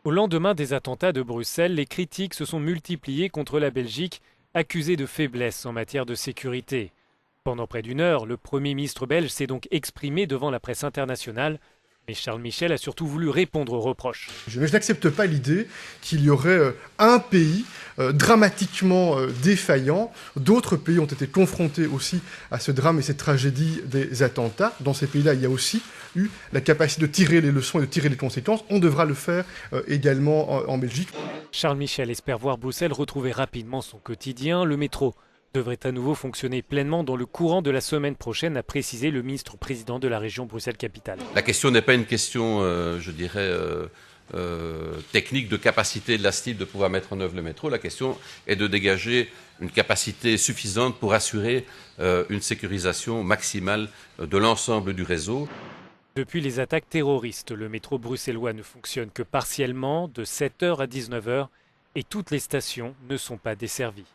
Au lendemain des attentats de Bruxelles, les critiques se sont multipliées contre la Belgique, accusée de faiblesse en matière de sécurité. Pendant près d'une heure, le Premier ministre belge s'est donc exprimé devant la presse internationale, mais Charles Michel a surtout voulu répondre aux reproches. Je n'accepte pas l'idée qu'il y aurait un pays dramatiquement défaillant. D'autres pays ont été confrontés aussi à ce drame et cette tragédie des attentats. Dans ces pays-là, il y a aussi eu la capacité de tirer les leçons et de tirer les conséquences. On devra le faire également en Belgique. Charles Michel espère voir Bruxelles retrouver rapidement son quotidien. Le métro devrait à nouveau fonctionner pleinement dans le courant de la semaine prochaine, a précisé le ministre-président de la région Bruxelles-Capitale. La question n'est pas une question, technique de capacité de la STIB de pouvoir mettre en œuvre le métro. La question est de dégager une capacité suffisante pour assurer une sécurisation maximale de l'ensemble du réseau. Depuis les attaques terroristes, le métro bruxellois ne fonctionne que partiellement, de 7h à 19h, et toutes les stations ne sont pas desservies.